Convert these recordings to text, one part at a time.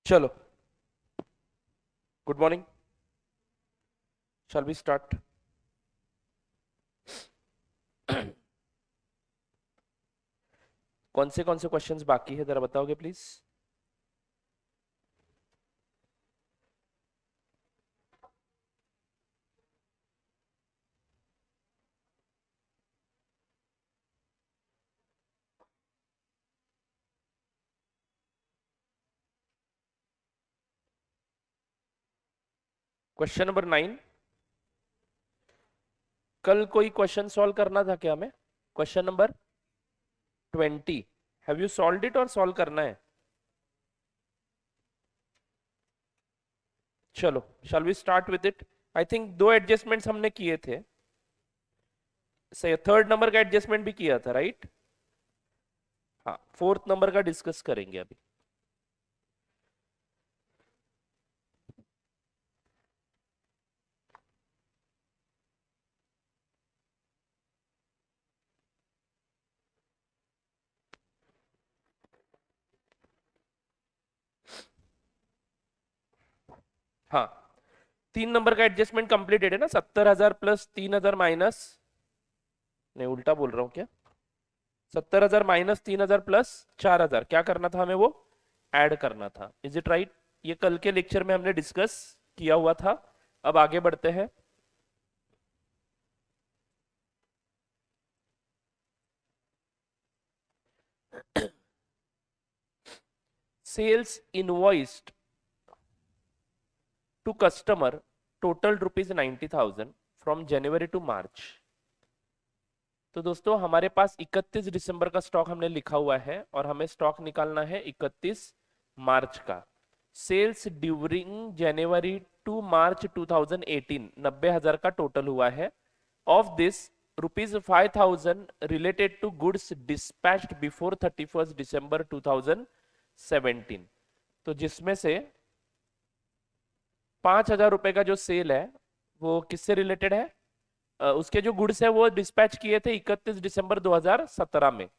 चलो, good morning. Shall we start? कौन से क्वेश्चंस बाकी है जरा बताओगे प्लीज? Question number 9। कल कोई क्वेश्चन सॉल्व करना था क्या हमें? Question number 20। Have you solved it और सॉल्व करना है? चलो, shall we start with it? I think दो एडजस्टमेंट्स हमने किए थे। सही, थर्ड नंबर का एडजस्टमेंट भी किया था, राइट? हाँ, फोर्थ नंबर का डिस्कस करेंगे अभी। हाँ, 3 नंबर का एडजस्टमेंट कंप्लीटेड है ना? 70,000 प्लस 3,000 माइनस, नहीं उल्टा बोल रहा हूं क्या? 70,000 माइनस 3,000 प्लस 4,000, क्या करना था हमें? वो ऐड करना था। Is it right? ये कल के लेक्चर में हमने डिस्कस किया हुआ था। अब आगे बढ़ते हैं। Sales invoiced to customer total ₹90,000 from January to March. तो दोस्तों हमारे पास 31 दिसंबर का स्टॉक हमने लिखा हुआ है और हमें स्टॉक निकालना है 31 मार्च का। Sales during January to March 2018 90,000 का टोटल हुआ है। Of this ₹5,000 related to goods dispatched before 31 December 2017। तो जिसमें से 5,000 रुपए का जो सेल है वो किससे रिलेटेड है? उसके जो गुड्स है वो डिस्पैच किए थे 31 दिसंबर 2017 में,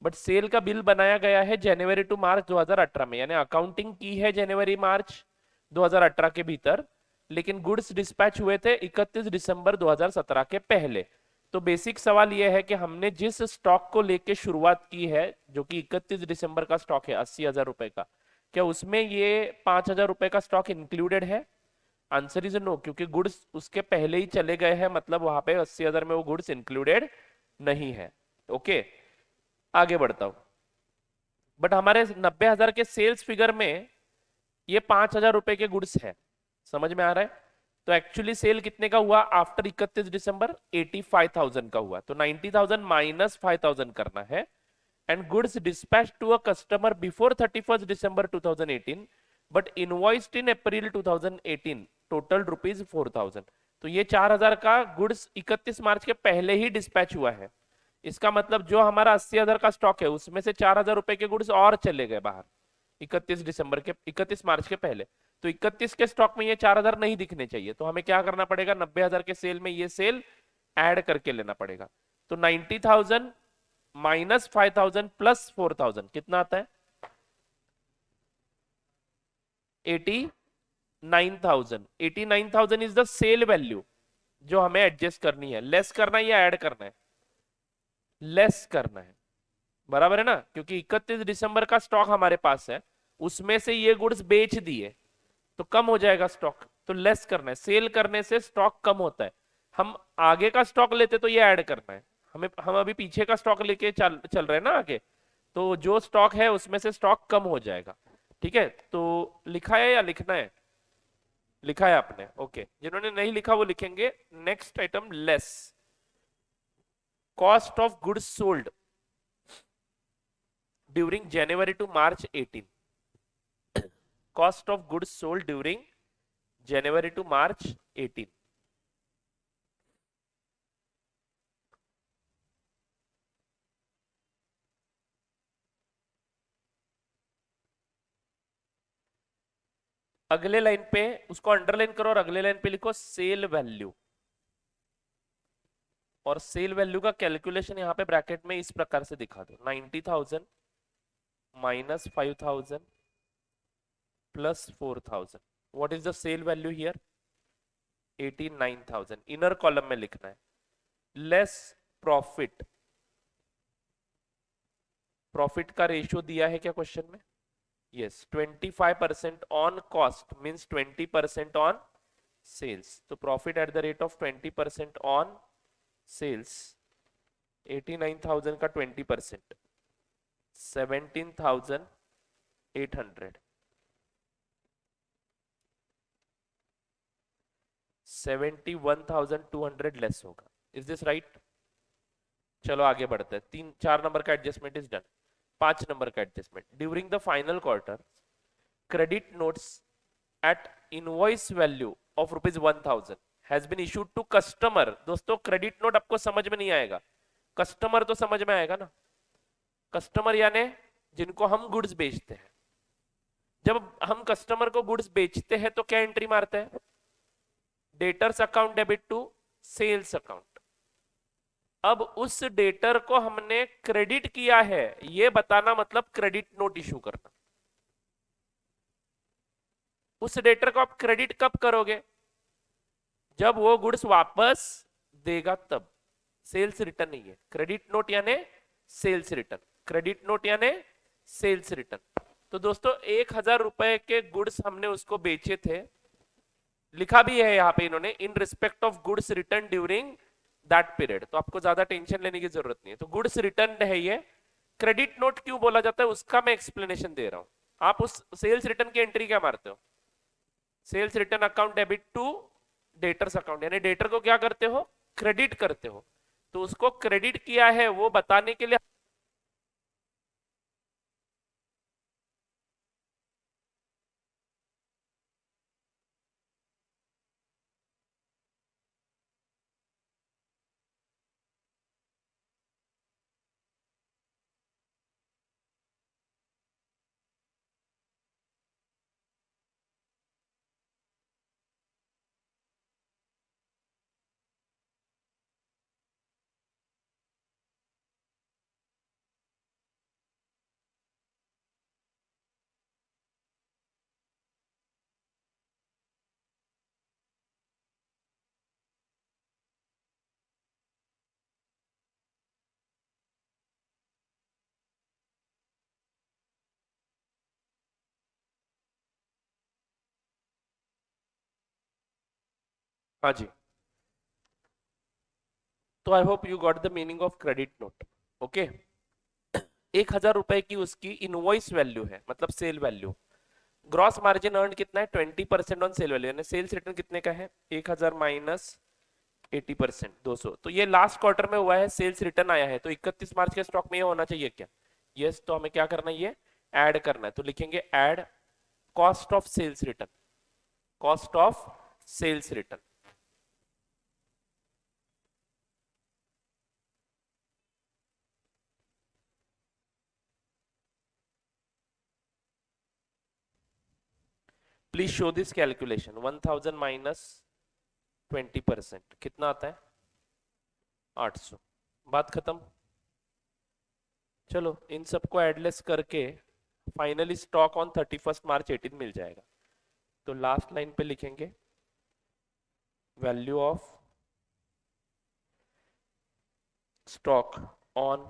बट सेल का बिल बनाया गया है जनवरी टू मार्च 2018 में, यानी अकाउंटिंग की है जनवरी मार्च 2018 के भीतर, लेकिन गुड्स डिस्पैच हुए थे 31 दिसंबर 2017 के पहले। तो बेसिक सवाल यह है कि हमने जिस स्टॉक को लेके शुरुआत की है जो कि 31 दिसंबर का स्टॉक है 80,000 रुपए का, क्या उसमें ये 5,000 रुपए का स्टॉक इंक्लूडेड है? आंसर इज नो, क्योंकि गुड्स उसके पहले ही चले गए हैं, मतलब वहां पे 80,000 में वो गुड्स इंक्लूडेड नहीं है। ओके, आगे बढ़ता हूं। बट हमारे 90,000 के सेल्स फिगर में ये 5,000 रुपए के गुड्स है। समझ में आ रहा है? तो एक्चुअली सेल कितने का हुआ आफ्टर 31 दिसंबर? 85,000 का हुआ। तो 90,000 माइनस 5,000 करना है। And goods dispatch to a customer before 31 December 2018 but invoiced in April 2018 total ₹4,000। तो ये 4,000 का गुड्स 31 मार्च के पहले ही डिस्पैच हुआ है। इसका मतलब जो हमारा 80,000 का स्टॉक है उसमें से 4,000 रुपए के गुड्स और चले गए बाहर 31 मार्च के पहले। तो 31 के स्टॉक में ये 4,000 नहीं दिखने चाहिए, तो हमें क्या करना पड़ेगा? 90,000 के सेल में ये सेल ऐड करके लेना पड़ेगा। तो 90,000 माइनस 5,000 प्लस 4,000 कितना आता है? 89,000। 89,000 इज द सेल वैल्यू जो हमें एडजस्ट करनी है। लेस करना है या ऐड करना है? लेस करना है, बराबर है ना? क्योंकि 31 दिसंबर का स्टॉक हमारे पास है, उसमें से ये गुड्स बेच दिए तो कम हो जाएगा स्टॉक, तो लेस करना है। सेल करने से स्टॉक कम होता है। हम आगे का स्टॉक लेते तो ये ऐड करना है हमें। हम अभी पीछे का स्टॉक लेके चल चल रहे हैं ना आगे, तो जो स्टॉक है उसमें से स्टॉक कम हो जाएगा। ठीक है, तो लिखा है या लिखना है? लिखा है आपने? ओके, जिन्होंने नहीं लिखा वो लिखेंगे। Next item, less cost of goods sold during January to March 18। Cost of goods sold during January to March 18। अगले लाइन पे उसको अंडरलाइन करो और अगले लाइन पे लिखो सेल वैल्यू। और सेल वैल्यू का कैलकुलेशन यहां पे ब्रैकेट में इस प्रकार से दिखा दो, 90,000 minus 5,000 plus 4,000. What is the sale value here? 89,000. Inner column में लिखना है. Less profit. प्रॉफिट का रेशियो दिया है क्या क्वेश्चन में? Yes. 25% on cost means 20% on sales. तो profit at the rate of 20% on sales. 89,000 का 20%, 17,800. 71,200 लेस होगा. Is this right? चलो आगे बढ़ते हैं. 4 नंबर का एडजस्टमेंट इज डन. 5 नंबर का adjustment. During the final quarter credit notes at invoice value of ₹1,000 has been issued to customer. दोस्तों क्रेडिट नोट आपको समझ में नहीं आएगा, कस्टमर तो समझ में आएगा ना. कस्टमर यानी जिनको हम गुड्स बेचते हैं. जब हम कस्टमर को गुड्स बेचते हैं तो क्या एंट्री मारते हैं? Debtors account debit to sales account. अब उस डेटर को हमने क्रेडिट किया है ये बताना मतलब क्रेडिट नोट इशू करना. उस डेटर को आप क्रेडिट कब करोगे? जब वो गुड्स वापस देगा तब. सेल्स रिटर्न नहीं है. क्रेडिट नोट यानी सेल्स रिटर्न. क्रेडिट नोट यानी सेल्स रिटर्न. तो दोस्तों 1,000 रुपए के गुड्स हमने उसको बेचे थे. लिखा भी है यहाँ पे इन्होंने in respect of goods return during that period. तो आपको ज्यादा टेंशन लेने की जरूरत नहीं है. तो गुड्स रिटर्न है ये. क्रेडिट नोट क्यों बोला जाता है उसका मैं एक्सप्लेनेशन दे रहा हूं. आप उस सेल्स रिटर्न की एंट्री क्या मारते हो? Sales return account debit to debtors account. यानी डेटर को क्या करते हो? क्रेडिट करते हो. तो उसको क्रेडिट किया है वो बताने के लिए हाँ जी. तो I hope you got the meaning of credit note. Okay. 1,000 रुपए की उसकी इनवॉइस वैल्यू है मतलब sale value. Gross margin earn कितना है? 20% ऑन सेल वैल्यू. यानी सेल्स रिटर्न कितने का है? 1,000 माइनस 80% 200. तो ये लास्ट क्वार्टर में हुआ है. सेल्स रिटर्न आया है तो 31 मार्च के स्टॉक में ये होना चाहिए क्या? यस. तो हमें क्या करना है? ये ऐड करना है. तो लिखेंगे add cost of sales return. Cost of sales return. Please show this calculation. 1,000 minus 20% कितना आता है? 800. बात खत्म. चलो इन सबको एडलेस करके फाइनली स्टॉक ऑन 31 मार्च 18 मिल जाएगा. तो लास्ट लाइन पे लिखेंगे value of stock on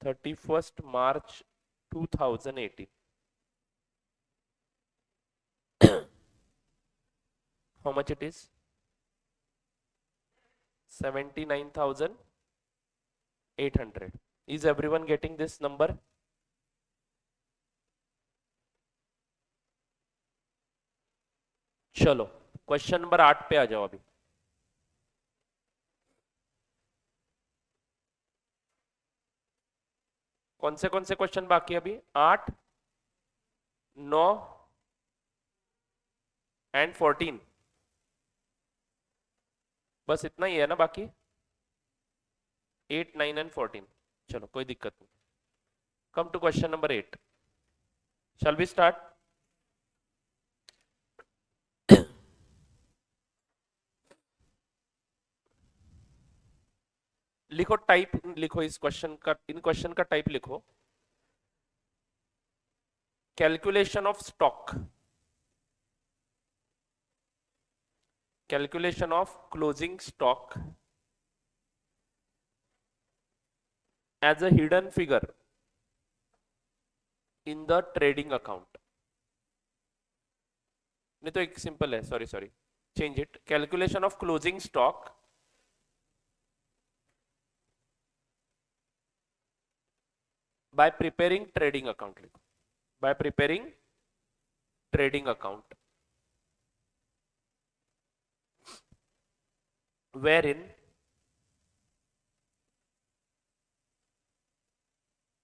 31 March 2018. How much it is? 79,800. Is everyone getting this number? चलो क्वेश्चन नंबर 8 पे आ जाओ. अभी कौन से क्वेश्चन बाकी? अभी 8, 9 एंड 14. बस इतना ही है ना बाकी? 8, 9 एंड 14. चलो कोई दिक्कत नहीं. Come to question number 8. Shall we start? लिखो टाइप. लिखो इस क्वेश्चन का. इन क्वेश्चन का टाइप लिखो. Calculation of stock. Calculation of closing stock as a hidden figure in the trading account. नहीं तो एक सिंपल है, sorry sorry, change it, calculation of closing stock by preparing trading account लिखो, by preparing trading account wherein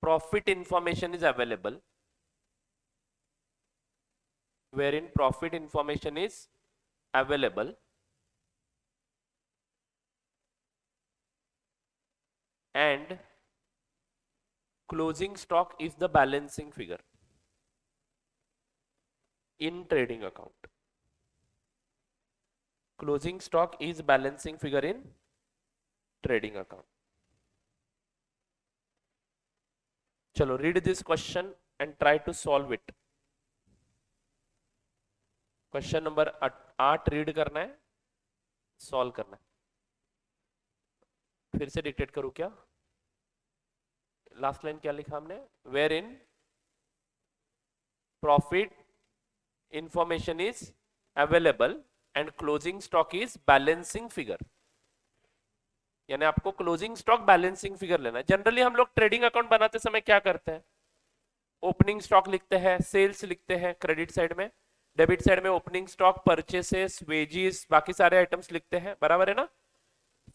profit information is available, wherein profit information is available and closing stock is the balancing figure in trading account. Closing stock is balancing figure in trading account. चलो read this question and try to solve it. Question number 8 read करना है, solve करना है। फिर से dictate करूं क्या? Last line क्या लिखा हमने? Where in profit information is available and closing stock is balancing figure, यानी आपको क्लोजिंग स्टॉक बैलेंसिंग फिगर लेना है। जनरली हम लोग ट्रेडिंग अकाउंट बनाते समय क्या करते हैं? ओपनिंग स्टॉक लिखते हैं, सेल्स लिखते हैं क्रेडिट साइड में, डेबिट साइड में ओपनिंग स्टॉक, परचेसेस, वेजेस, बाकी सारे आइटम्स लिखते हैं, बराबर है ना?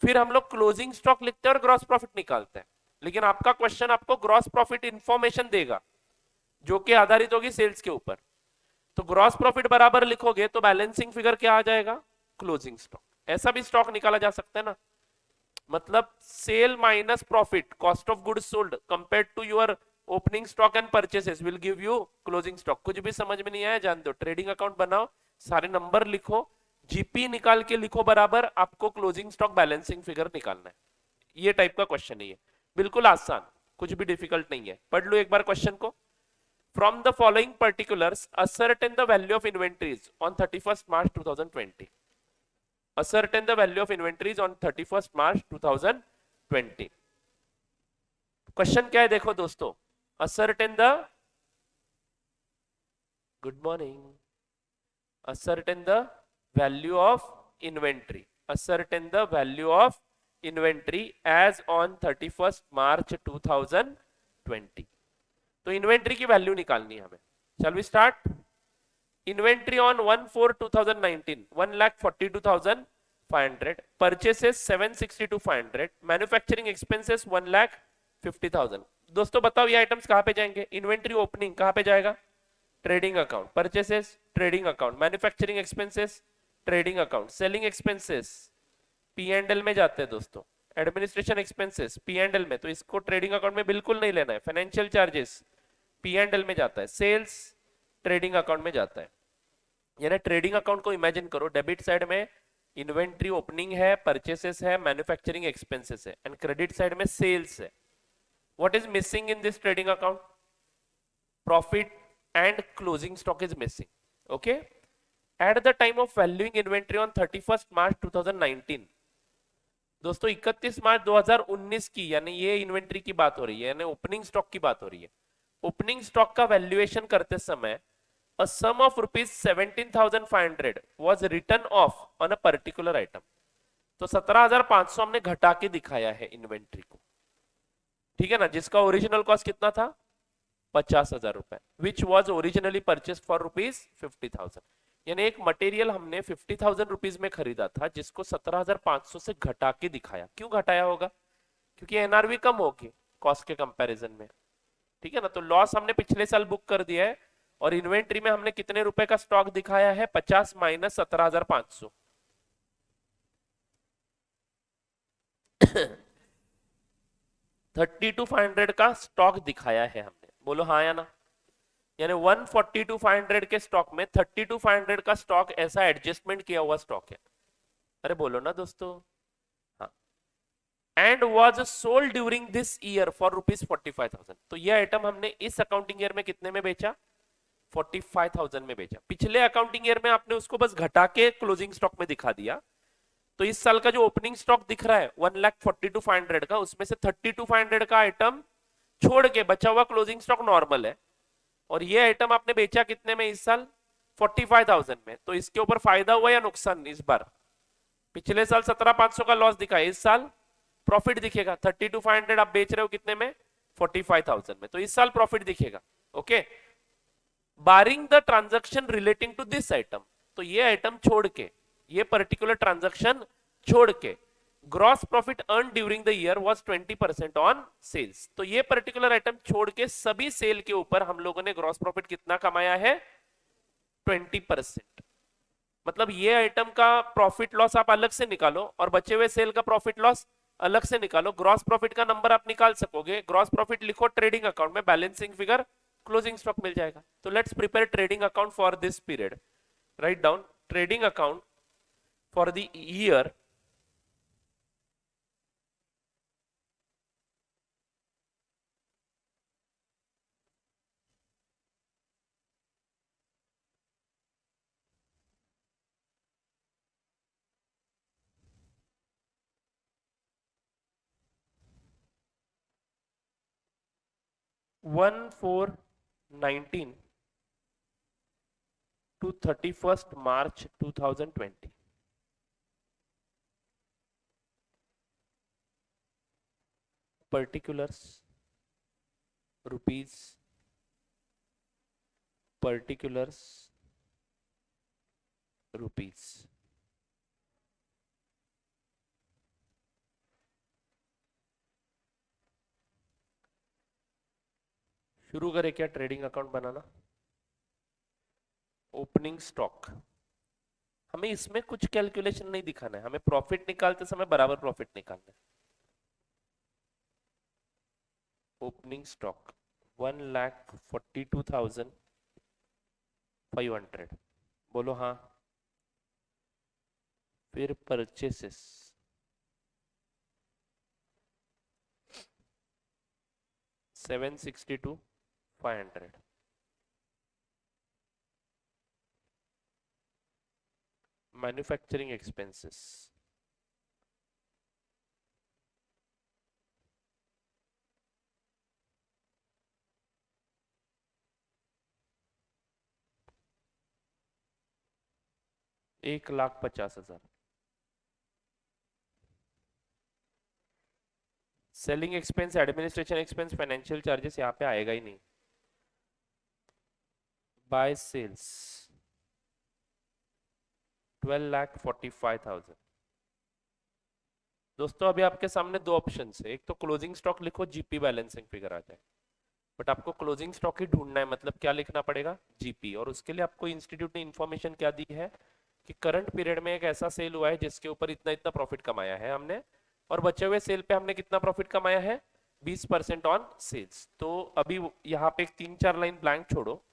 फिर हम लोग क्लोजिंग स्टॉक लिखते हैं और ग्रॉस प्रॉफिट निकालते हैं। लेकिन आपका क्वेश्चन आपको ग्रॉस प्रॉफिट इंफॉर्मेशन देगा जो कि आधारित होगी सेल्स के ऊपर। तो ग्रॉस प्रॉफिट बराबर लिखोगे तो बैलेंसिंग फिगर क्या आ जाएगा? Closing stock. ऐसा भी स्टॉक निकाला जा सकता है ना, मतलब sale minus profit, cost of goods sold compared to your opening stock and purchases will give you closing stock. कुछ भी समझ में नहीं आया जान दो, ट्रेडिंग अकाउंट बनाओ, सारे नंबर लिखो, जीपी निकाल के लिखो बराबर, आपको क्लोजिंग स्टॉक बैलेंसिंग फिगर निकालना है। ये टाइप का क्वेश्चन है ये, बिल्कुल आसान, कुछ भी डिफिकल्ट नहीं है। पढ़ लो एक बार क्वेश्चन को। From the following particulars ascertain the value of inventories on 31st March 2020. ascertain the value of inventories on 31st March 2020. Question क्या है देखो दोस्तों, ascertain the, good morning, ascertain the value of inventory, ascertain the value of inventory as on 31st March 2020. तो inventory की value निकालनी है हमें। Shall we start? Inventory on 1/4/2019 1,42,500, purchases 762,500, manufacturing expenses 1,50,000। दोस्तों बताओ ये आइटम्स कहां पे जाएंगे? इन्वेंट्री ओपनिंग कहां पे जाएगा? Trading account, purchases trading account, manufacturing expenses trading account, selling expenses P&L में जाते हैं दोस्तों, एडमिनिस्ट्रेशन एक्सपेंसेस P&L में, तो इसको ट्रेडिंग अकाउंट में बिल्कुल नहीं लेना है। फाइनेंशियल चार्जेस P&L में जाता है, सेल्स ट्रेडिंग अकाउंट में जाता है। यानी ट्रेडिंग अकाउंट को इमेजिन करो, डेबिट साइड में इन्वेंट्री ओपनिंग है, परचेसेस है, मैन्युफैक्चरिंग एक्सपेंसेस है, एंड क्रेडिट साइड में सेल्स है। What is missing in this trading account? Profit and closing stock is missing. Okay, at the time of valuing inventory on 31st March 2019, दोस्तों 31 मार्च 2019 की, यानी ये inventory की बात हो रही है, यानी ओपनिंग स्टॉक की बात हो रही है। ओपनिंग स्टॉक का वैल्यूएशन करते समय a sum of rupees 17,500 was written off on a particular item. तो 17,500 हमने घटा के दिखाया है इन्वेंट्री को, ठीक है ना, जिसका ओरिजिनल कॉस्ट कितना था? 50,000 रुपए, which was originally purchased for ₹50,000। यानी एक मटेरियल हमने 50,000 रुपीज में खरीदा था, जिसको 17,500 से घटा के दिखाया। क्यों घटाया होगा? क्योंकि एनआरवी कम होगी कॉस्ट के कंपैरिजन में, ठीक है ना। तो लॉस हमने पिछले साल बुक कर दिया है, और इन्वेंट्री में हमने कितने रुपए का स्टॉक दिखाया है? 50 माइनस 17,500 32,500 का स्टॉक दिखाया है हमने, बोलो हाँ या ना। यानी 142,500 के स्टॉक में 32,500 का स्टॉक ऐसा एडजस्टमेंट किया हुआ स्टॉक है। अरे बोलो ना दोस्तों, हाँ। And was sold during this year for ₹45,000। तो ये आइटम हमने इस अकाउंटिंग ईयर में कितने में बेचा? 45,000 में बेचा। पिछले अकाउंटिंग ईयर में आपने उसको बस घटा के क्लोजिंग स्टॉक में दिखा दिया। तो इस साल का जो ओपनिंग स्टॉक दिख रहा है 1,42,500 का, उसमें से 32,500 का आइटम छोड़ के बचा हुआ क्लोजिंग स्टॉक नॉर्मल है। और ये आइटम आपने बेचा कितने में इस साल? 45,000 में। तो इसके ऊपर फायदा हुआ या नुकसान इस बार? पिछले साल 17,500 का लॉस दिखा है, इस साल प्रॉफिट दिखेगा। 32,500 आप बेच रहे हो कितने में? 45,000 में। तो इस साल प्रॉफिट दिखेगा। Okay, barring the transaction relating to this item. तो ये आइटम छोड़ के, ये पर्टिकुलर ट्रांजैक्शन छोड़ के, gross profit earn during the year was 20% on sales. तो ये पर्टिकुलर आइटम छोड़ के सभी सेल के ऊपर हम लोगों ने ग्रॉस प्रॉफिट कितना कमाया है? 20%। मतलब ये आइटम का प्रॉफिट लॉस आप अलग से निकालो और बचे हुए सेल का प्रॉफिट लॉस अलग से निकालो, ग्रॉस प्रॉफिट का नंबर आप निकाल सकोगे। ग्रॉस प्रॉफिट लिखो ट्रेडिंग अकाउंट में, बैलेंसिंग फिगर क्लोजिंग स्टॉक मिल जाएगा। तो let's prepare trading account for this period. Write down trading account for the year 1/4/19 to 31st March 2020। particulars rupees, particulars rupees। शुरू करें क्या ट्रेडिंग अकाउंट बनाना? Opening stock, हमें इसमें कुछ calculation नहीं दिखाना है, हमें प्रॉफिट निकालते समय बराबर प्रॉफिट निकालना है। Opening stock 1,42,500। बोलो हाँ। फिर purchases 762,500। Manufacturing expenses 1,50,000। Selling expense, administration expense, financial charges यहाँ पे आएगा ही नहीं। By sales 12,45,000। दोस्तों अभी आपके सामने दो ऑप्शन है, एक तो क्लोजिंग स्टॉक लिखो, जीपी बैलेंसिंग फिगर आ जाए। बट आपको क्लोजिंग स्टॉक ही ढूंढना है, मतलब क्या लिखना पड़ेगा? जीपी। और उसके लिए आपको इंस्टीट्यूट ने इंफॉर्मेशन क्या दी है कि करंट पीरियड में एक ऐसा सेल हुआ है जिसके ऊपर इतना इतना प्रॉफिट कमाया है हमने, और बचे हुए सेल पे हमने कितना प्रॉफिट कमाया है? 20% ऑन सेल्स। तो अभी यहाँ पे एक 3-4 लाइन ब्लैंक छोड़ो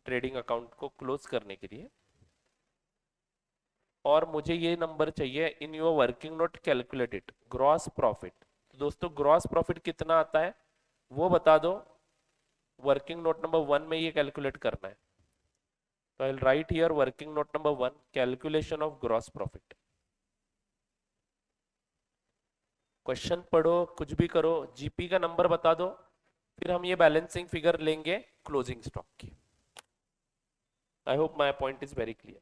ट्रेडिंग अकाउंट को क्लोज करने के लिए, और मुझे ये नंबर चाहिए in your working note, calculated gross profit. दोस्तों ग्रॉस प्रॉफिट कितना आता है वो बता दो। वर्किंग नोट नंबर 1 में ये कैलकुलेट करना है। तो I will write here working note number 1, calculation of gross profit. Question पढ़ो, कुछ भी करो, जीपी का नंबर बता दो, फिर हम ये बैलेंसिंग फिगर लेंगे क्लोजिंग स्टॉक की। I hope my point is very clear.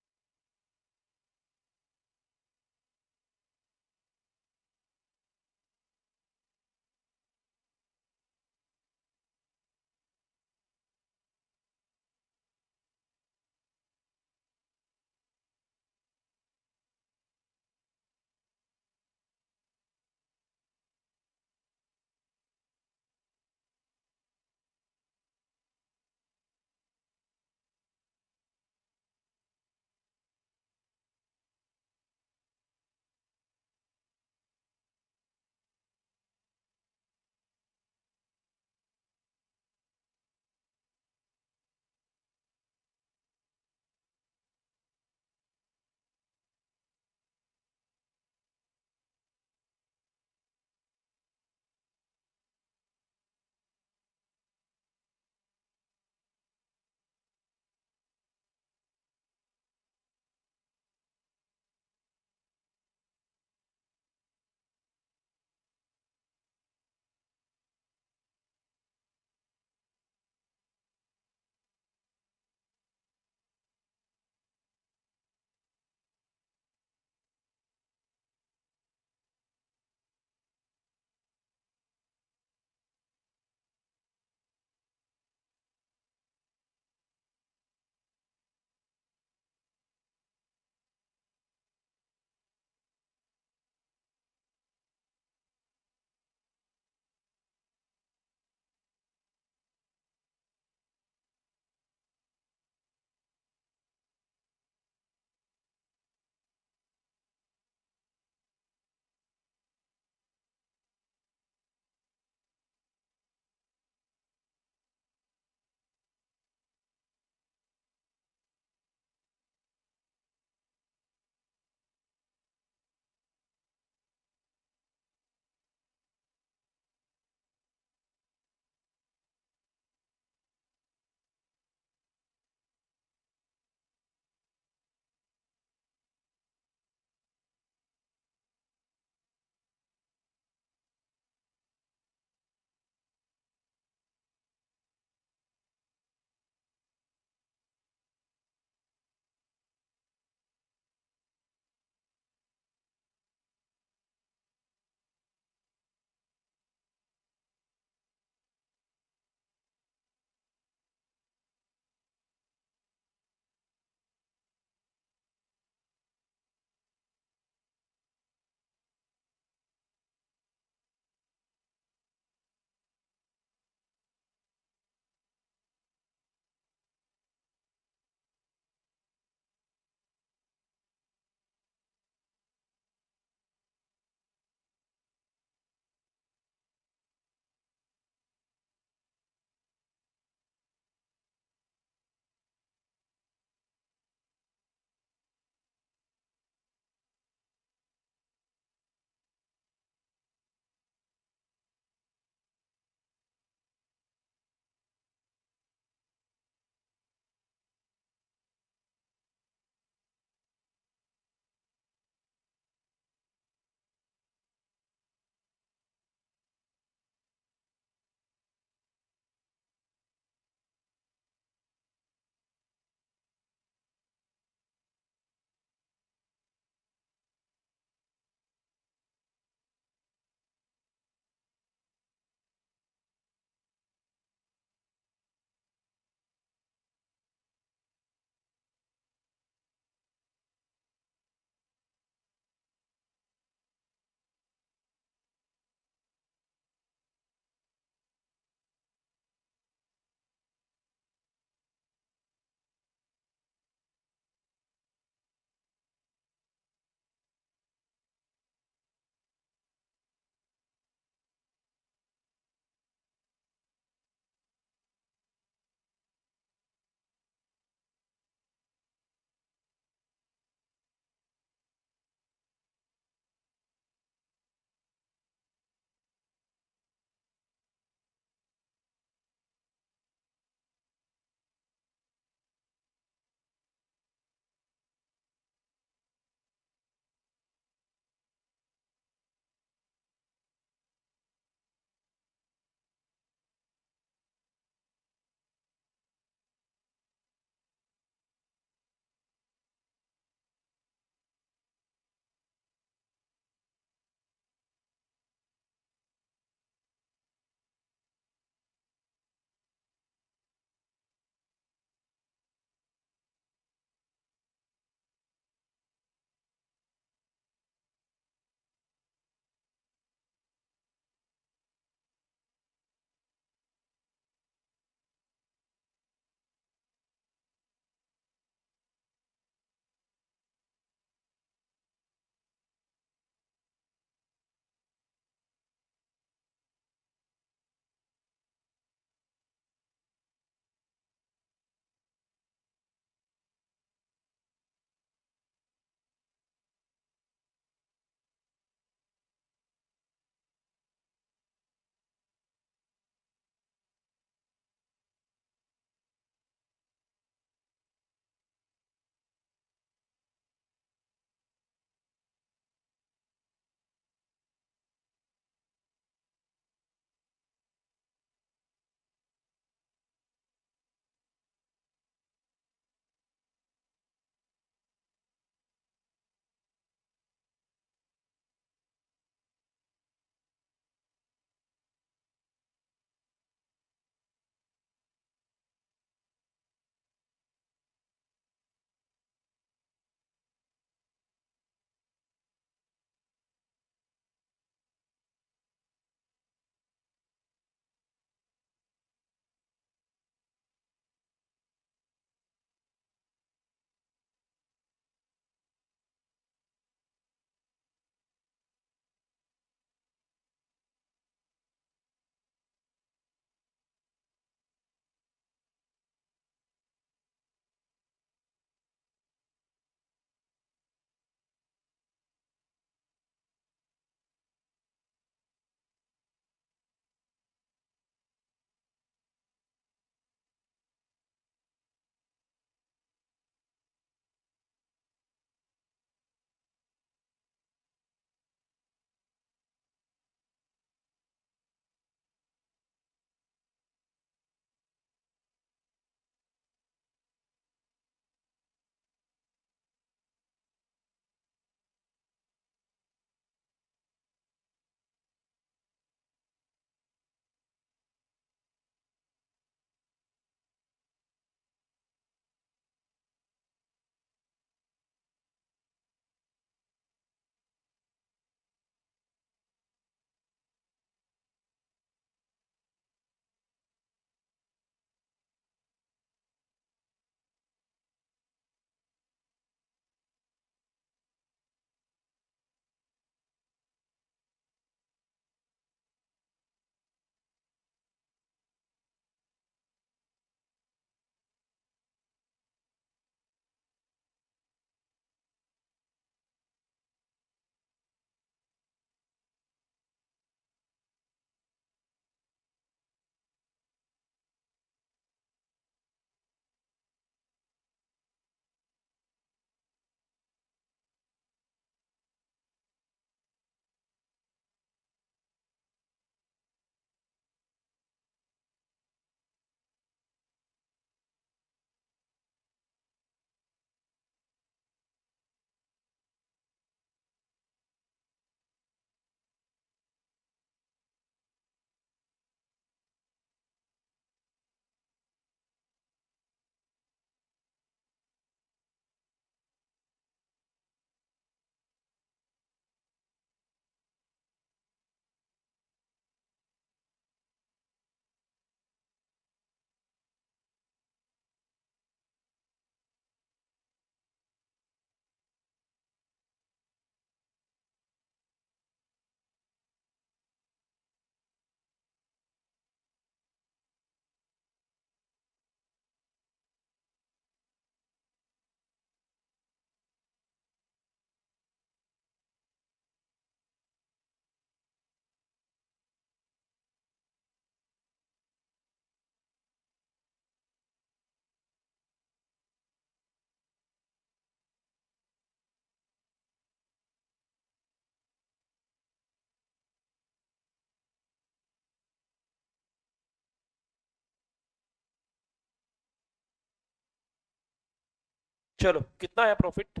चलो कितना है profit?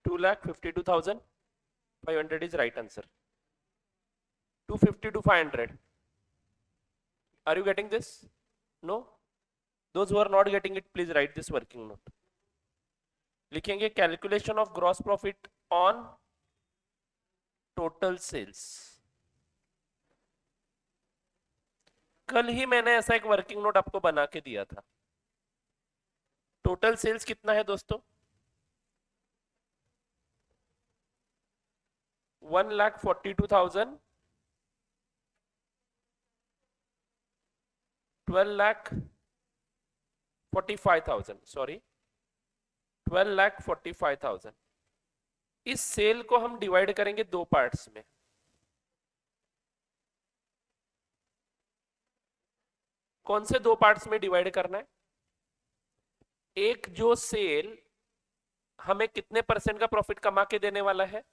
2,52,500 is right answer. 250 to 500. Are you getting this? No? Those who are not getting it, please write this working note. लिखेंगे calculation of gross profit on total sales. कल ही मैंने ऐसा एक working note आपको बना के दिया था. टोटल सेल्स कितना है दोस्तों? 1,42,000, 12,45,000, सॉरी 12,45,000. इस सेल को हम डिवाइड करेंगे दो पार्ट्स में. कौन से दो पार्ट्स में डिवाइड करना है? एक जो सेल हमें कितने परसेंट का प्रॉफिट कमा के देने वाला है?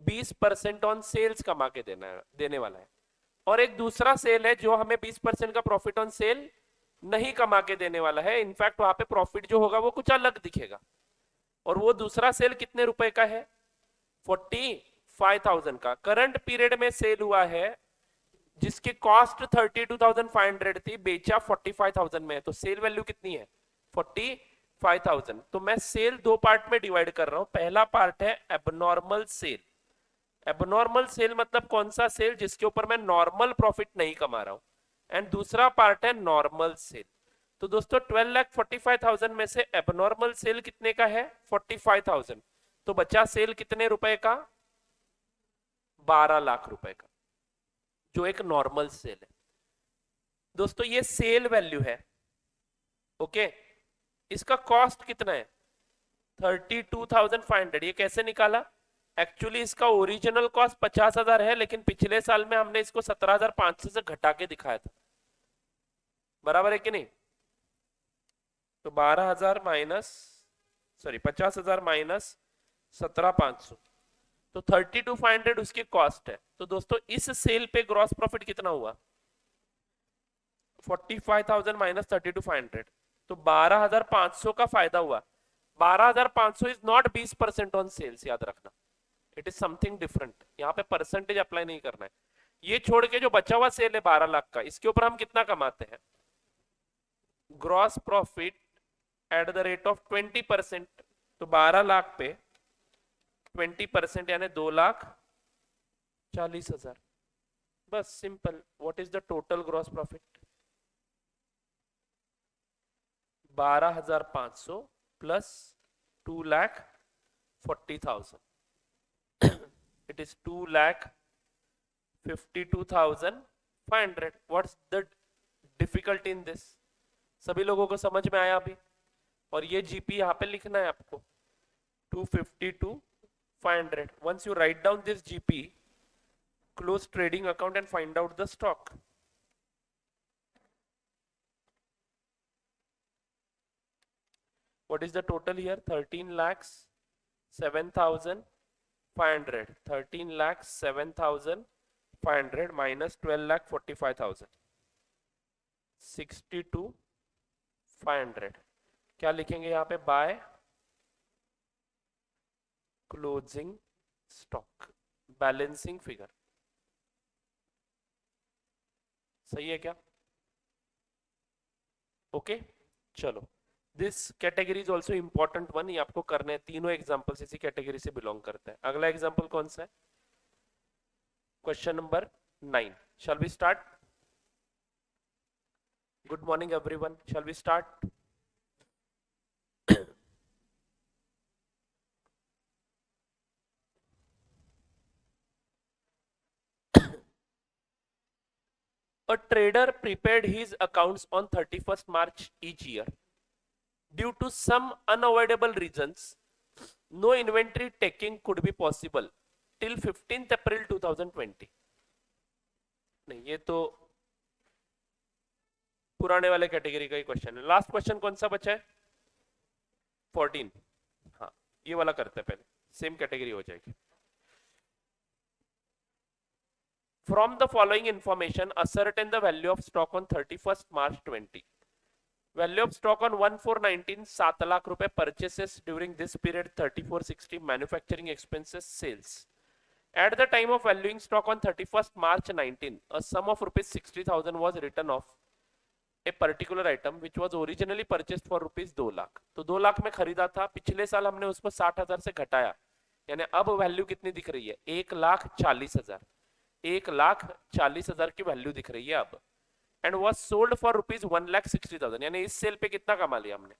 20% ऑन सेल्स कमा के देने वाला है. और एक दूसरा सेल है जो हमें 20% का प्रॉफिट ऑन सेल नहीं कमा के देने वाला है. इनफैक्ट वहां पे प्रॉफिट जो होगा वो कुछ अलग दिखेगा. और वो दूसरा सेल कितने रुपए का है? 45,000 का. करंट पीरियड में सेल हुआ है जिसकी कॉस्ट 32,500 थी, बेचा 45,000 में. तो सेल वैल्यू कितनी है? 45,000. तो मैं सेल दो पार्ट में डिवाइड कर रहा हूं. पहला पार्ट है एबनॉर्मल सेल. एबनॉर्मल सेल मतलब कौन सा सेल? जिसके ऊपर मैं नॉर्मल प्रॉफिट नहीं कमा रहा हूं. एंड दूसरा पार्ट है नॉर्मल सेल. तो दोस्तों 12,45,000 में से एबनॉर्मल सेल कितने का है? 45,000. तो बचा सेल कितने रुपए का? 12 लाख रुपए का, जो एक नॉर्मल सेल है. दोस्तों ये सेल वैल्यू है. ओके, इसका कॉस्ट कितना है? 32,500. ये कैसे निकाला? एक्चुअली इसका ओरिजिनल कॉस्ट 50,000 है, लेकिन पिछले साल में हमने इसको 17,500 से घटा के दिखाया था. बराबर है कि नहीं? तो 12,000 माइनस, सॉरी 50,000 माइनस 17,500, तो 32,500 उसकी कॉस्ट है. तो दोस्तों इस सेल पे ग्रॉस प्रॉफिट कितना हुआ? 45,000 माइनस 32,500, तो 12,500 का फायदा हुआ. 12,500 इज नॉट 20% ऑन सेल्स, याद रखना. It is something different. यहाँ पे परसेंटेज अप्लाई नहीं करना है. ये छोड़ के जो बचा हुआ सेल है 12 लाख का, इसके ऊपर हम कितना कमाते हैं? Gross profit at the rate of 20%. तो 12 लाख पे 20% यानी 2,40,000. बस simple. What is the total gross profit? 12,500 plus 2,40,000. It is 2,52,500. What's the difficulty in this? सभी लोगों को समझ में आया अभी? और ये जीपी यहाँ पे लिखना है आपको 252,500. Once you write down this GP, close trading account and find out the stock. What is the total here? 13,07,500. 13,07,500 minus 12,45,000. 62,500. क्या लिखेंगे यहाँ पे? By closing stock, balancing figure. सही है क्या? ओके चलो. This category is also important one. ये आपको करने हैं. तीनों एग्जाम्पल्स इसी कैटेगरी से बिलोंग करते हैं. अगला एग्जाम्पल कौन सा है? Question number 9. Shall we start? Good morning everyone. Shall we start? A trader prepared his accounts on 31st March each year. Due to some unavoidable reasons, no inventory taking could be possible till 15th April 2020. नहीं, ये तो पुराने वाले category का ही question है. Last question कौन सा बचा है? 14. हाँ, ये वाला करते हैं पहले, सेम कैटेगरी हो जाएगी. From the following information, ascertain the value of stock on 31st March 20. Value of stock on 1419 7 lakh रुपए, purchases during this period 3460, manufacturing expenses, sales. At the time of valuing stock on 31st March 19, a sum of rupees 60,000 was written off a particular item which was originally purchased for rupees 2 lakh. तो 2 लाख में खरीदा था, पिछले साल हमने उसको 60,000 से घटाया, यानी अब वैल्यू कितनी दिख रही है? 1,40,000. 1,40,000 की वैल्यू दिख रही है अब. And was sold for rupees 1,60,000, यानी इस सेल पे कितना कमा लिया हमने?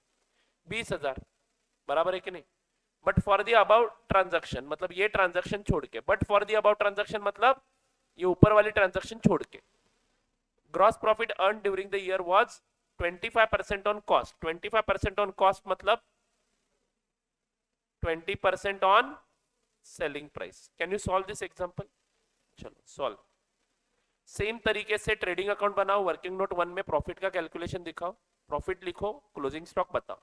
20,000. बराबर है कि नहीं? But for the about transaction, मतलब ये ट्रांजेक्शन छोड़ के, but for the about transaction मतलब ये ऊपर वाली ट्रांजेक्शन छोड़ के, gross profit earn during the year was 25% on cost. 25% on cost मतलब 20% on selling price. Can you solve this example? चलो सॉल्व. सेम तरीके से ट्रेडिंग अकाउंट बनाओ, वर्किंग नोट 1 में प्रॉफिट का कैलकुलेशन दिखाओ, प्रॉफिट लिखो, क्लोजिंग स्टॉक बताओ.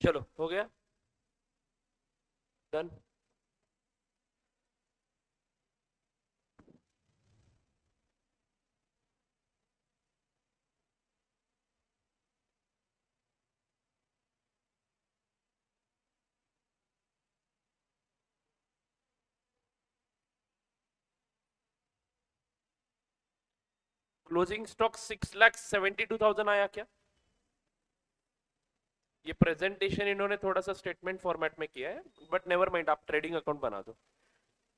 चलो हो गया, डन। क्लोजिंग स्टॉक 6,72,000 आया क्या? ये प्रेजेंटेशन इन्होंने थोड़ा सा स्टेटमेंट फॉर्मेट में किया है, बट नेवर माइंड, आप ट्रेडिंग अकाउंट बना दो।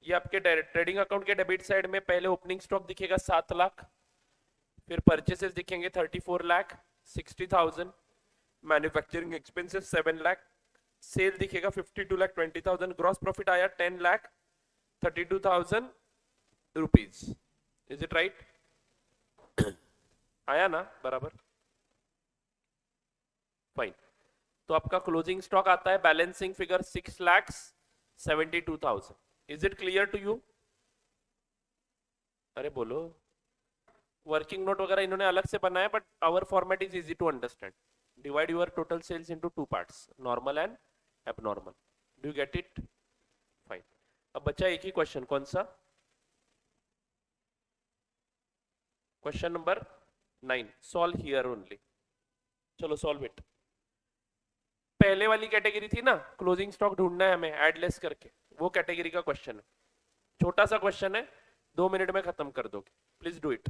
ये आपके ट्रेडिंग अकाउंट के डेबिट साइड में पहले ओपनिंग स्टॉक दिखेगा 7 लाख, फिर परचेसेस दिखेंगे 34 lakh 60,000, manufacturing expenses 7 lakh, sale दिखेगा 52,20,000, ग्रॉस प्रॉफिट आया 10,32,000 रुपीज। Is it right? आया ना बराबर? फाइन। तो आपका क्लोजिंग स्टॉक आता है balancing figure 6,72,000। Is it clear to you? अरे बोलो। वर्किंग नोट वगैरह इन्होंने अलग से बनाया, but our format is easy to understand. Divide your total sales into 2 parts, normal and abnormal. Do you get it? Fine. अब बचा एक ही क्वेश्चन, कौन सा? Question number 9, solve here only. चलो सॉल्व इट। पहले वाली कैटेगरी थी ना, क्लोजिंग स्टॉक ढूंढना है हमें एडलेस करके, वो कैटेगरी का क्वेश्चन है। छोटा सा क्वेश्चन है, 2 मिनट में खत्म कर दोगे। Please do it.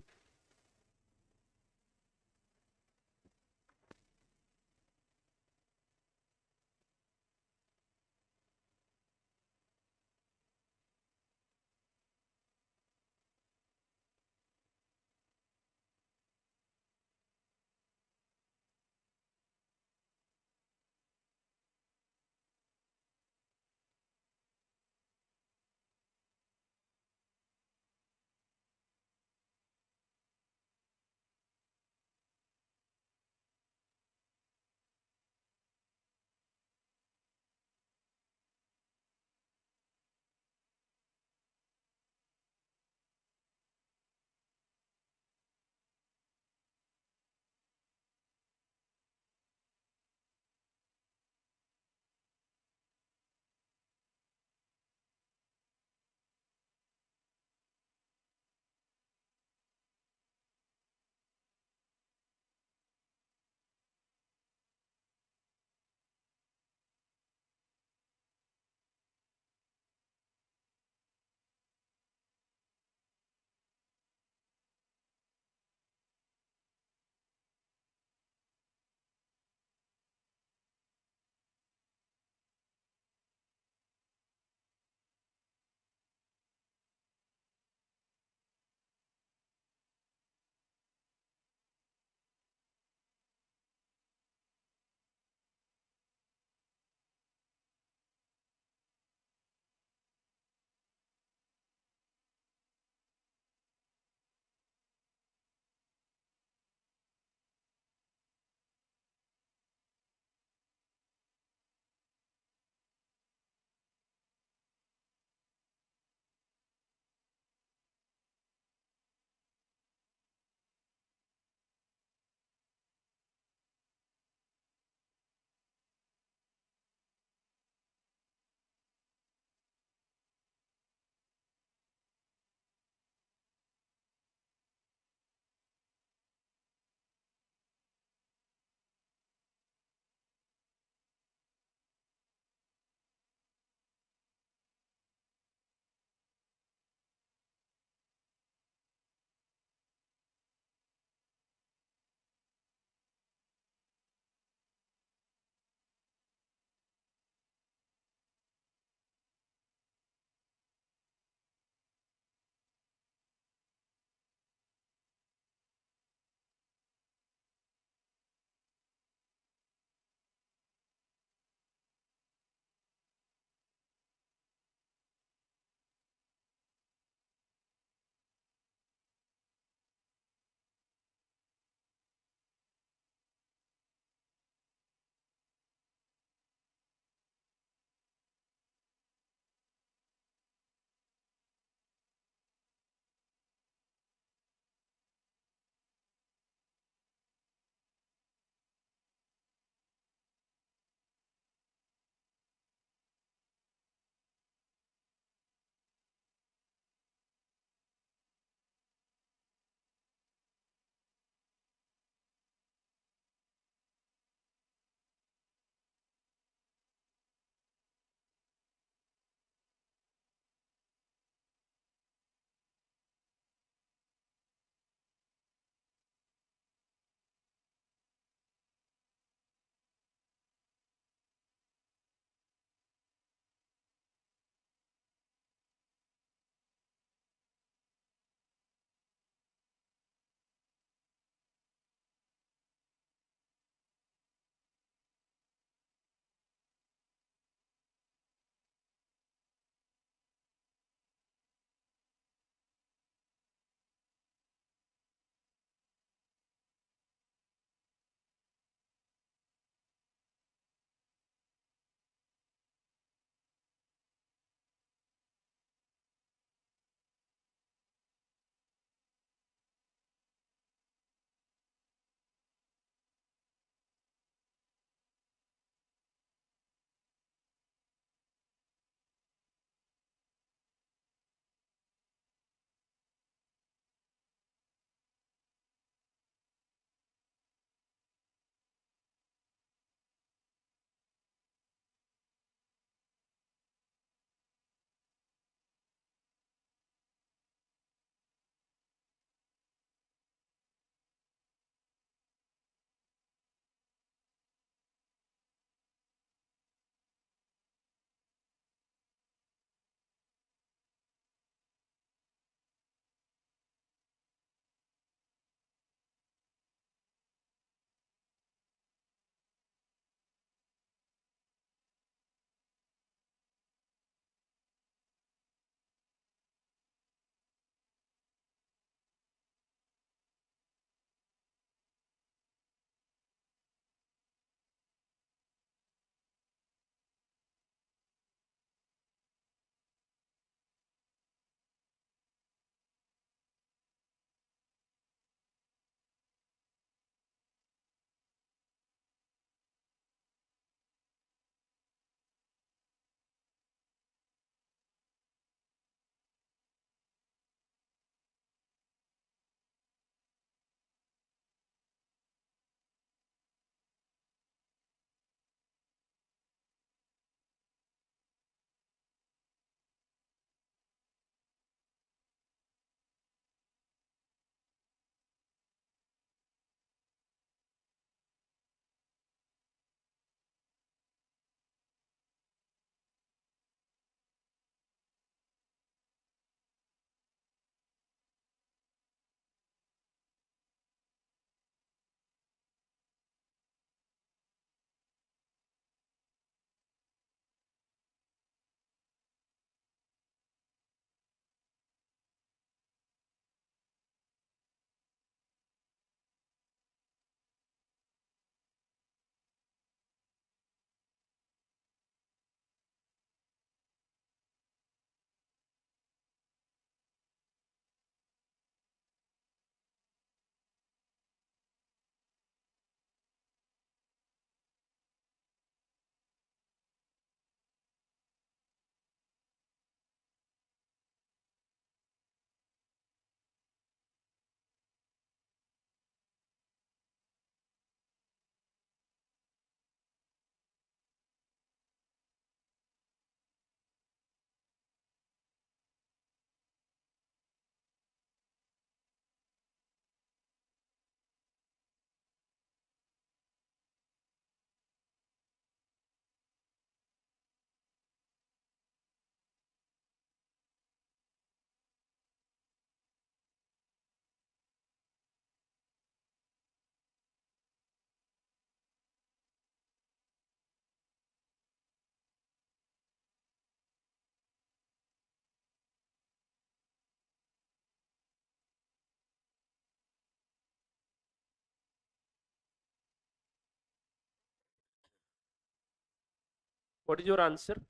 What is your answer?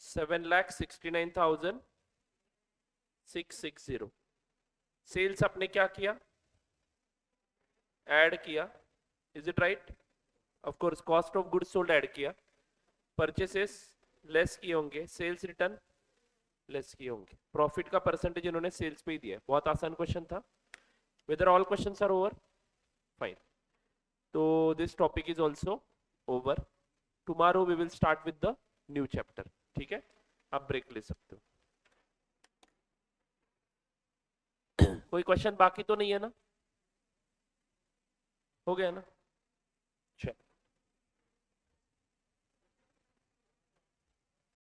7,69,660। Sales आपने क्या किया? ऐड किया। Is it right? Of course cost of goods sold add किया, परचेसेस लेस किए होंगे, सेल्स रिटर्न लेस किए होंगे, प्रॉफिट का परसेंटेज इन्होंने सेल्स पे ही दिया है। बहुत आसान क्वेश्चन था। Whether all questions are over? Fine. तो this topic is also over. Tomorrow we will start with the new chapter. ठीक है, आप ब्रेक ले सकते हो। कोई क्वेश्चन बाकी तो नहीं है ना? हो गया ना?